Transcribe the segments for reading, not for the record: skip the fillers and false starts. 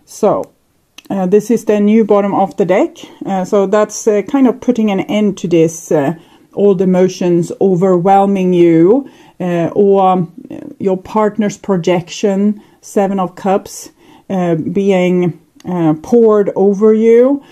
So this is the new bottom of the deck. So that's kind of putting an end to this old emotions overwhelming you, or your partner's projection, 7 of Cups, being poured over you,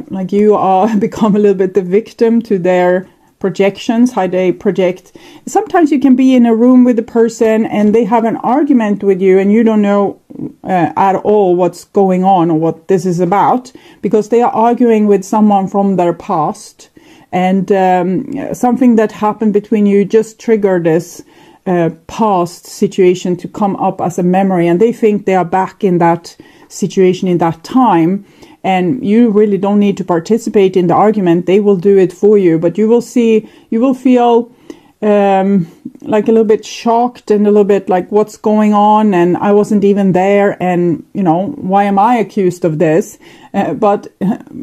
like you are become a little bit the victim to their projections, how they project. Sometimes you can be in a room with a person and they have an argument with you and you don't know at all what's going on or what this is about, because they are arguing with someone from their past, and something that happened between you just triggered this past situation to come up as a memory, and they think they are back in that situation in that time, and you really don't need to participate in the argument. They will do it for you, but you will feel like a little bit shocked and a little bit like, what's going on, and I wasn't even there, and why am I accused of this? But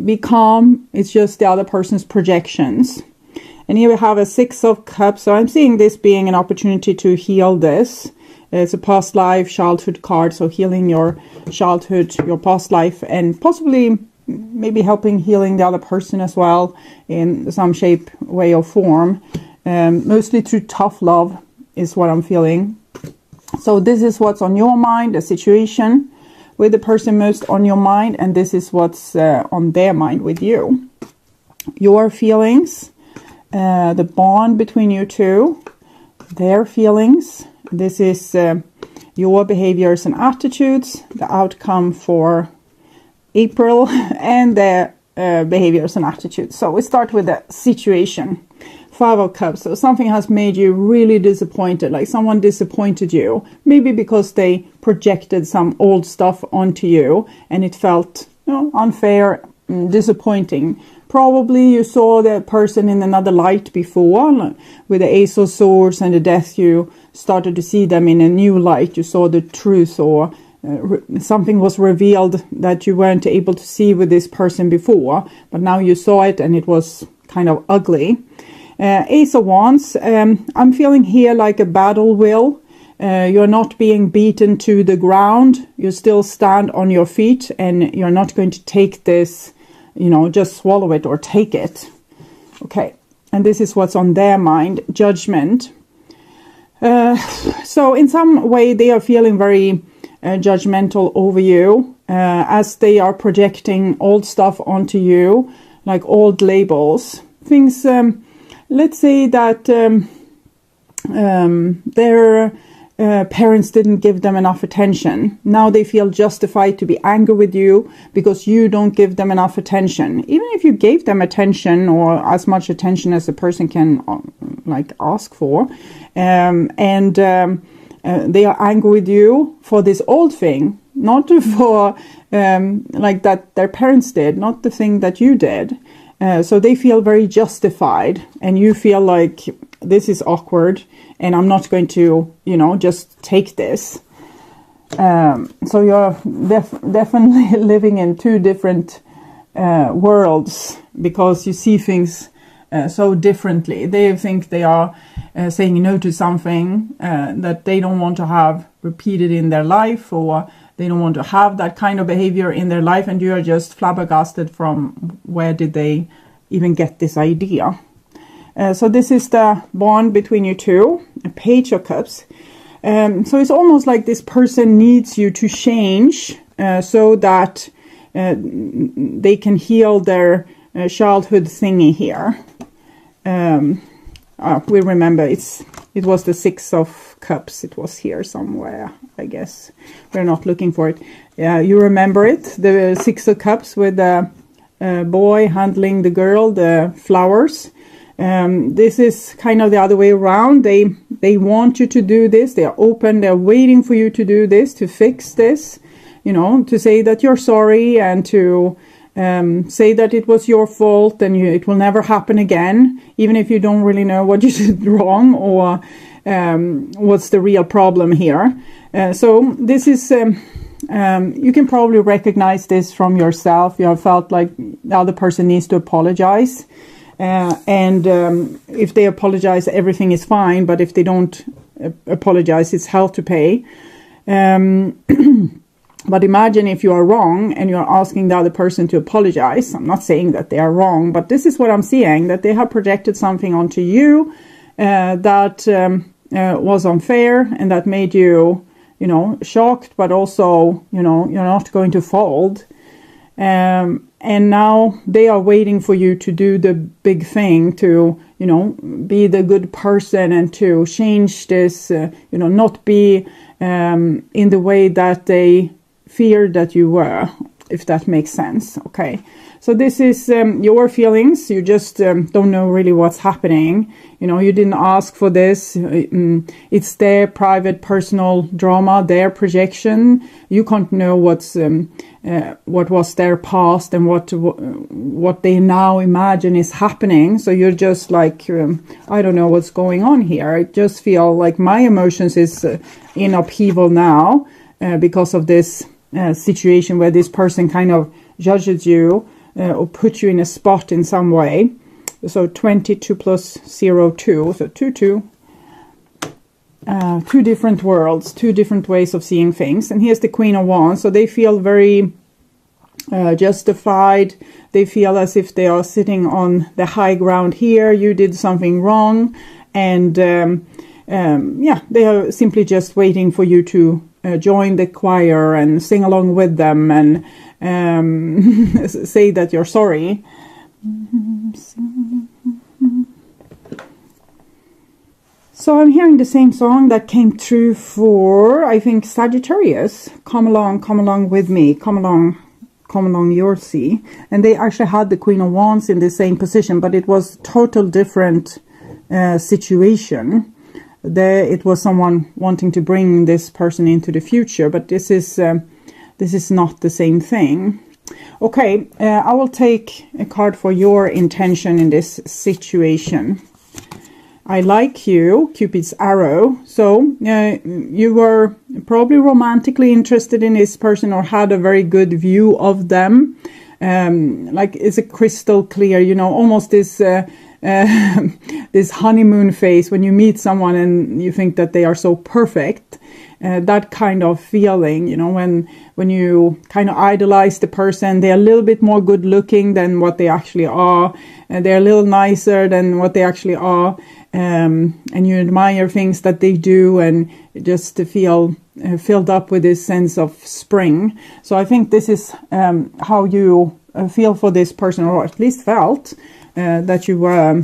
be calm. It's just the other person's projections. And here we have a 6 of Cups. So I'm seeing this being an opportunity to heal this. It's a past life, childhood card. So healing your childhood, your past life, and possibly maybe helping healing the other person as well in some shape, way, or form. Mostly through tough love is what I'm feeling. So this is what's on your mind, the situation with the person most on your mind. And this is what's on their mind with you. Your feelings. The bond between you two, their feelings. This is your behaviors and attitudes, the outcome for April, and their behaviors and attitudes. So we start with the situation. 5 of Cups. So something has made you really disappointed, like someone disappointed you, maybe because they projected some old stuff onto you and it felt unfair, disappointing. Probably you saw the person in another light before, with the Ace of Swords and the Death. You started to see them in a new light. You saw the truth, or something was revealed that you weren't able to see with this person before, but now you saw it and it was kind of ugly. Ace of Wands. I'm feeling here like a battle will. You're not being beaten to the ground. You still stand on your feet, and you're not going to take this, just swallow it or take it. Okay. And this is what's on their mind. Judgment. So in some way they are feeling very judgmental over you, as they are projecting old stuff onto you, like old labels. Things, let's say that their parents didn't give them enough attention. Now they feel justified to be angry with you because you don't give them enough attention. Even if you gave them attention, or as much attention as a person can ask for, and they are angry with you for this old thing, not for that their parents did, not the thing that you did. So they feel very justified, and you feel like this is awkward and I'm not going to, just take this. So you're definitely living in two different worlds, because you see things so differently. They think they are saying no to something that they don't want to have repeated in their life, or they don't want to have that kind of behavior in their life, and you are just flabbergasted from where did they even get this idea. So this is the bond between you two, a Page of Cups. So it's almost like this person needs you to change so that they can heal their childhood thingy here. We remember it was the 6 of Cups. It was here somewhere, I guess. We're not looking for it. Yeah, you remember it, the 6 of Cups with the boy handling the girl, the flowers. This is kind of the other way around. They want you to do this. They are open. They're waiting for you to do this, to fix this, to say that you're sorry, and to say that it was your fault and it will never happen again, even if you don't really know what you did wrong, or what's the real problem here. So this is, you can probably recognize this from yourself. You have felt like the other person needs to apologize. And if they apologize, everything is fine. But if they don't apologize, it's hell to pay. But imagine if you are wrong and you're asking the other person to apologize. I'm not saying that they are wrong, but this is what I'm seeing, that they have projected something onto you that was unfair and that made you, you know, shocked, but also, you know, you're not going to fold. And now they are waiting for you to do the big thing, to, you know, be the good person and to change this, you know, not be in the way that they feared that you were, if that makes sense. Okay, so this is your feelings. You just don't know really what's happening. You know, you didn't ask for this. It's their private, personal drama, their projection. You can't know what was their past and what they now imagine is happening. So you're just like, I don't know what's going on here. I just feel like my emotions is in upheaval now because of this situation where this person kind of judges you or puts you in a spot in some way. So 22 plus 0, 2. So 2, 2. Two different worlds, two different ways of seeing things. And here's the Queen of Wands. So they feel very justified. They feel as if they are sitting on the high ground here. You did something wrong. And yeah, they are simply just waiting for you to join the choir and sing along with them and say that you're sorry. So I'm hearing the same song that came through for, I think, Sagittarius. Come along with me. Come along, you'll see. And they actually had the Queen of Wands in the same position, but it was total different situation. It was someone wanting to bring this person into the future, but this is not the same thing. Okay, I will take a card for your intention in this situation. I like you, Cupid's arrow. So you were probably romantically interested in this person or had a very good view of them. Like it's a crystal clear, you know, almost this this honeymoon phase when you meet someone and you think that they are so perfect. That kind of feeling, you know, when you kind of idolize the person, they're a little bit more good looking than what they actually are. They're a little nicer than what they actually are. And you admire things that they do and just to feel filled up with this sense of spring. So I think this is how you feel for this person, or at least felt that you were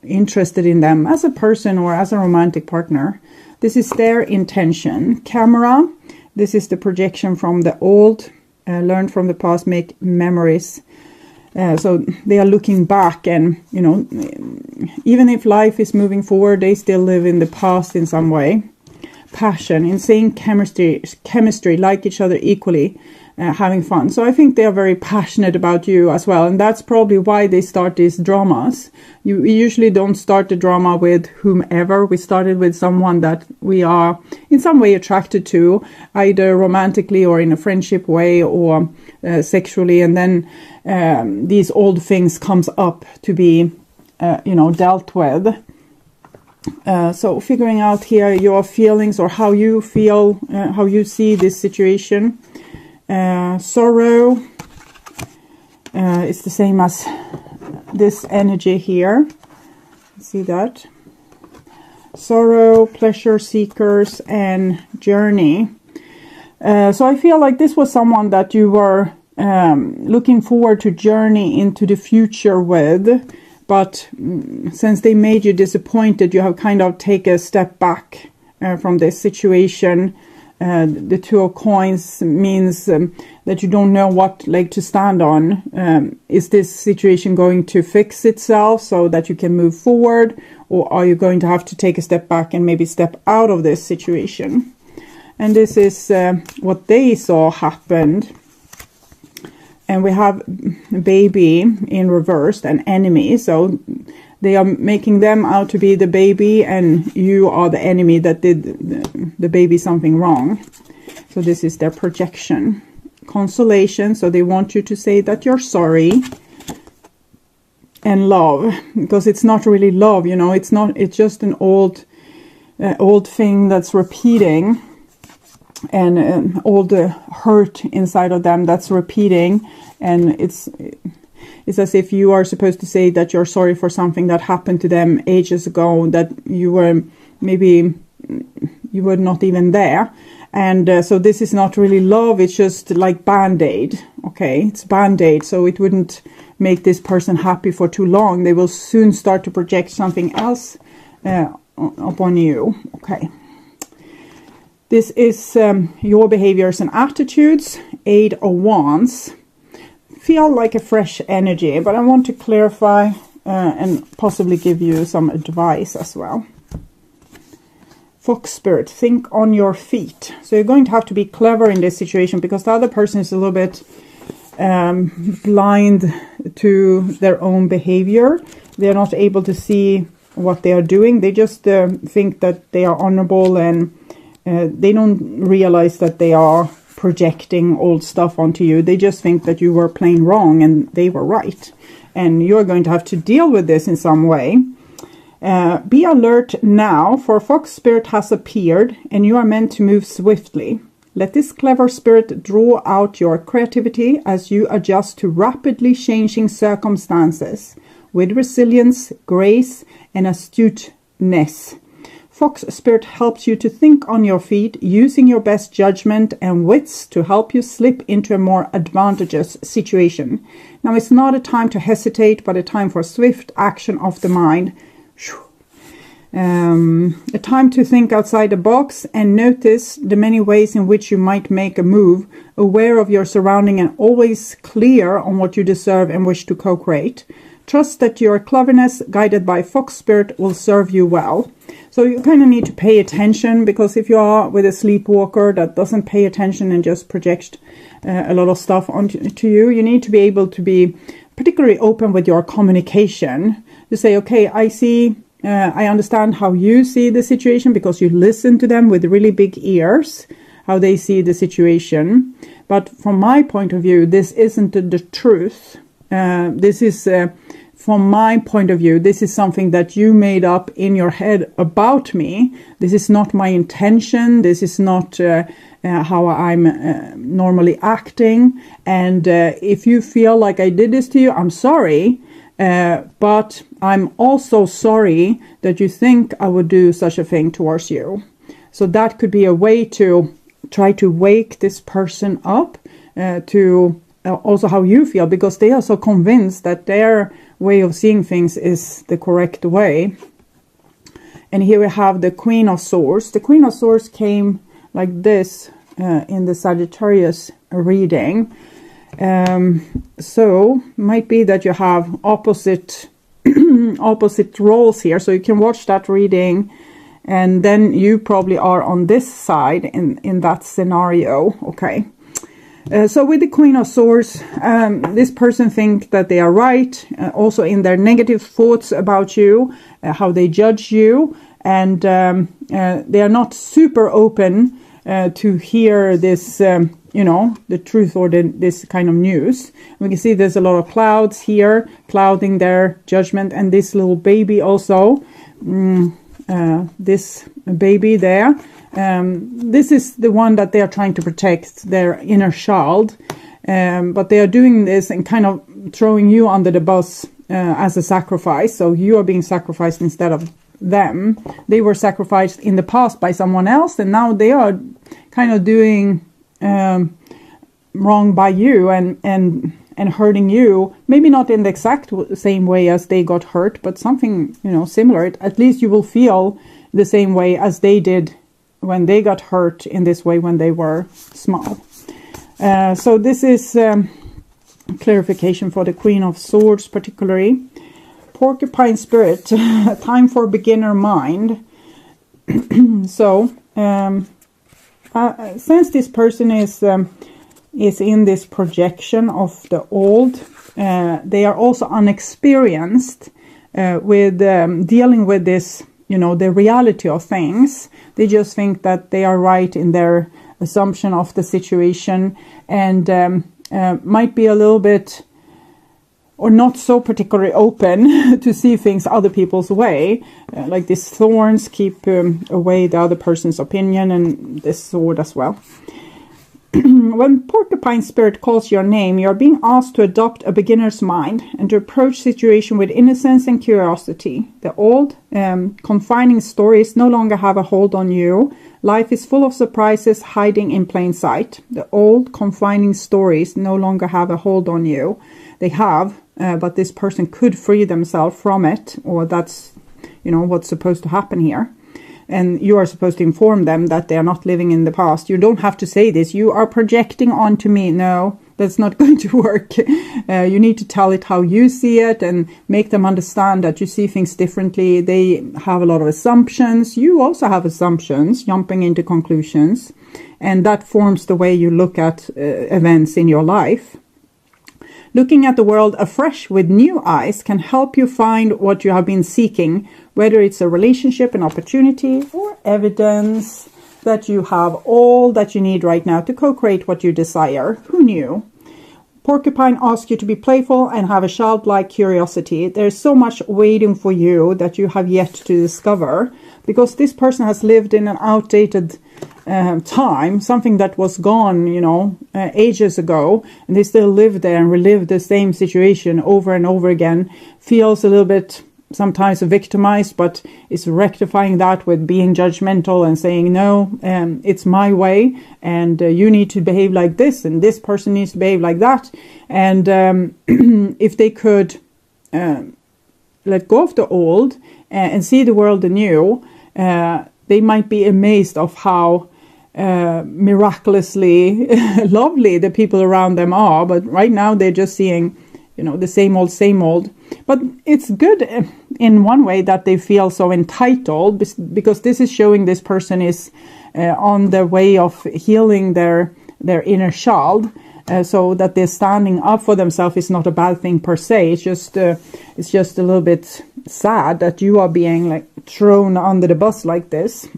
interested in them as a person or as a romantic partner. This is their intention. Camera, this is the projection from the old, learn from the past, make memories. So they are looking back and, you know, even if life is moving forward, they still live in the past in some way. Passion, insane chemistry, like each other equally, having fun. So I think they are very passionate about you as well. And that's probably why they start these dramas. You usually don't start the drama with whomever. We started with someone that we are in some way attracted to, either romantically or in a friendship way or sexually. And then these old things comes up to be, you know, dealt with. So figuring out here your feelings or how you feel, how you see this situation. Sorrow, it's the same as this energy here. See that? Sorrow, pleasure seekers, and journey. So I feel like this was someone that you were looking forward to journey into the future with. But since they made you disappointed, you have kind of taken a step back from this situation. The Two of Coins means that you don't know what leg to stand on. Is this situation going to fix itself so that you can move forward? Or are you going to have to take a step back and maybe step out of this situation? And this is what they saw happened. And we have baby in reverse, an enemy. So they are making them out to be the baby and you are the enemy that did the baby something wrong. So this is their projection. Consolation. So they want you to say that you're sorry. And love. Because it's not really love, you know. It's just an old thing that's repeating. all the hurt inside of them that's repeating, and it's as if you are supposed to say that you're sorry for something that happened to them ages ago, that you were not even there. And so this is not really love, it's just like Band-Aid. Okay, it's Band-Aid, so it wouldn't make this person happy for too long. They will soon start to project something else upon you. Okay. This is your behaviors and attitudes. 8 of Wands. Feel like a fresh energy, but I want to clarify and possibly give you some advice as well. Fox Spirit, think on your feet. So you're going to have to be clever in this situation, because the other person is a little bit blind to their own behavior. They're not able to see what they are doing. They just think that they are honorable, and they don't realize that they are projecting old stuff onto you. They just think that you were playing wrong and they were right. And you're going to have to deal with this in some way. Be alert now, for Fox Spirit has appeared and you are meant to move swiftly. Let this clever spirit draw out your creativity as you adjust to rapidly changing circumstances with resilience, grace, and astuteness. Fox Spirit helps you to think on your feet, using your best judgment and wits to help you slip into a more advantageous situation. Now, it's not a time to hesitate, but a time for swift action of the mind. A time to think outside the box and notice the many ways in which you might make a move, aware of your surrounding and always clear on what you deserve and wish to co-create. Trust that your cleverness, guided by Fox Spirit, will serve you well. So you kind of need to pay attention, because if you are with a sleepwalker that doesn't pay attention and just projects a lot of stuff onto you, you need to be able to be particularly open with your communication. To say, okay, I understand how you see the situation, because you listen to them with really big ears, how they see the situation. But from my point of view, this isn't the truth. This is, from my point of view, this is something that you made up in your head about me. This is not my intention. This is not how I'm normally acting. And if you feel like I did this to you, I'm sorry. But I'm also sorry that you think I would do such a thing towards you. So that could be a way to try to wake this person up to also how you feel, because they are so convinced that their way of seeing things is the correct way. And here we have the Queen of Swords. The Queen of Swords came like this in the Sagittarius reading. So might be that you have opposite roles here, so you can watch that reading, and then you probably are on this side in that scenario. Okay. So with the Queen of Swords, this person thinks that they are right, also in their negative thoughts about you, how they judge you, and they are not super open to hear this, the truth or this kind of news. We can see there's a lot of clouds here, clouding their judgment, and this little baby also, this baby there. This is the one that they are trying to protect, their inner child, but they are doing this and kind of throwing you under the bus as a sacrifice. So you are being sacrificed instead of them. They were sacrificed in the past by someone else, and now they are kind of doing wrong by you and hurting you. Maybe not in the exact same way as they got hurt, but something similar. At least you will feel the same way as they did when they got hurt in this way when they were small. So this is clarification for the Queen of Swords particularly. Porcupine Spirit, time for beginner mind. So since this person is in this projection of the old, they are also unexperienced with dealing with this, the reality of things. They just think that they are right in their assumption of the situation, and might be a little bit or not so particularly open to see things other people's way. Like these thorns keep away the other person's opinion, and this sword as well. When porcupine spirit calls your name, you are being asked to adopt a beginner's mind and to approach situation with innocence and curiosity. The old, confining stories no longer have a hold on you. Life is full of surprises hiding in plain sight. The old, confining stories no longer have a hold on you. They have, but this person could free themselves from it, or that's, what's supposed to happen here. And you are supposed to inform them that they are not living in the past. You don't have to say this. You are projecting onto me. No, that's not going to work. You need to tell it how you see it and make them understand that you see things differently. They have a lot of assumptions. You also have assumptions, jumping into conclusions. And that forms the way you look at events in your life. Looking at the world afresh with new eyes can help you find what you have been seeking, whether it's a relationship, an opportunity, or evidence that you have all that you need right now to co-create what you desire. Who knew? Porcupine asks you to be playful and have a childlike curiosity. There's so much waiting for you that you have yet to discover, because this person has lived in an outdated time, something that was gone, ages ago, and they still live there and relive the same situation over and over again. Feels a little bit sometimes victimized, but is rectifying that with being judgmental and saying, no, it's my way, and you need to behave like this, and this person needs to behave like that. And if they could let go of the old and see the world anew, they might be amazed of how miraculously lovely the people around them are. But right now they're just seeing, the same old. But it's good in one way that they feel so entitled, because this is showing this person is on their way of healing their inner child. So that they're standing up for themselves is not a bad thing per se. It's just a little bit sad that you are being thrown under the bus like this.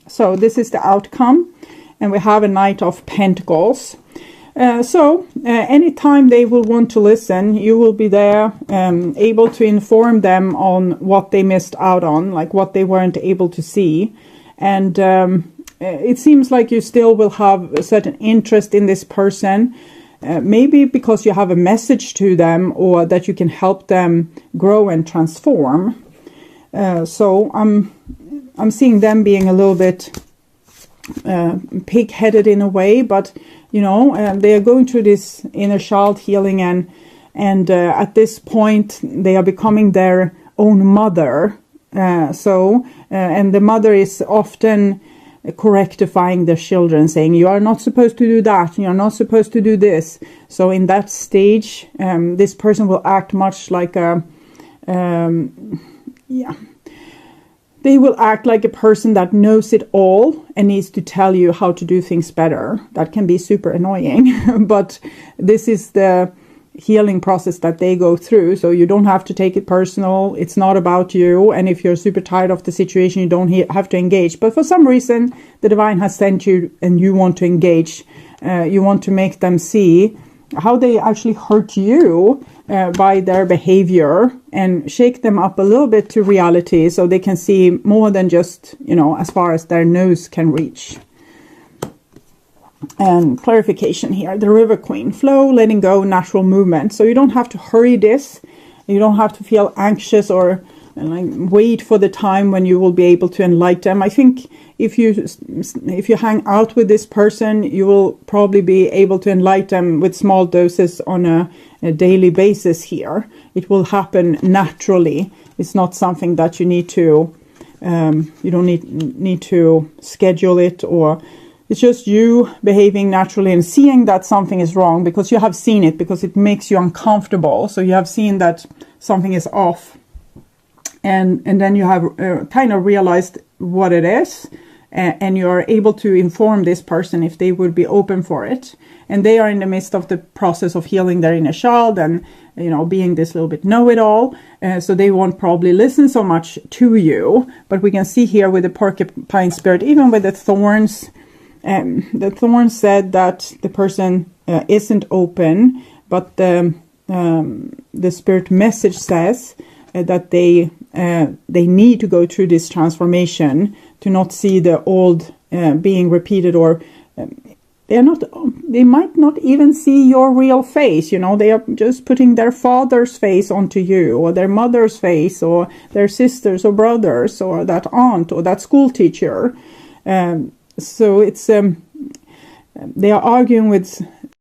So this is the outcome, and we have a Knight of Pentacles. So anytime they will want to listen, you will be there, able to inform them on what they missed out on, like what they weren't able to see. And it seems like you still will have a certain interest in this person, maybe because you have a message to them, or that you can help them grow and transform. So I'm seeing them being a little bit pig-headed in a way, but they are going through this inner child healing, and at this point they are becoming their own mother. And the mother is often correctifying their children, saying, you are not supposed to do that, you are not supposed to do this. So in that stage, this person will act much like they will act like a person that knows it all and needs to tell you how to do things better. That can be super annoying, but this is the healing process that they go through. So you don't have to take it personal. It's not about you. And if you're super tired of the situation, you don't have to engage. But for some reason, the divine has sent you and you want to engage. You want to make them see how they actually hurt you by their behavior, and shake them up a little bit to reality, so they can see more than just, as far as their nose can reach. And clarification here, the River Queen, flow, letting go, natural movement. So you don't have to hurry this. You don't have to feel anxious or wait for the time when you will be able to enlighten them. I think if you hang out with this person, you will probably be able to enlighten them with small doses on a daily basis here. It will happen naturally. It's not something that you need to, you don't need to schedule it, or it's just you behaving naturally and seeing that something is wrong because you have seen it, because it makes you uncomfortable. So you have seen that something is off. And then you have kind of realized what it is, and you're able to inform this person if they would be open for it. And they are in the midst of the process of healing their inner child and, being this little bit know-it-all. So they won't probably listen so much to you. But we can see here with the porcupine spirit, even with the thorns said that the person isn't open, but the the spirit message says that they need to go through this transformation to not see the old being repeated, or they might not even see your real face. You know, they are just putting their father's face onto you, or their mother's face, or their sisters or brothers, or that aunt or that school teacher. So it's they are arguing with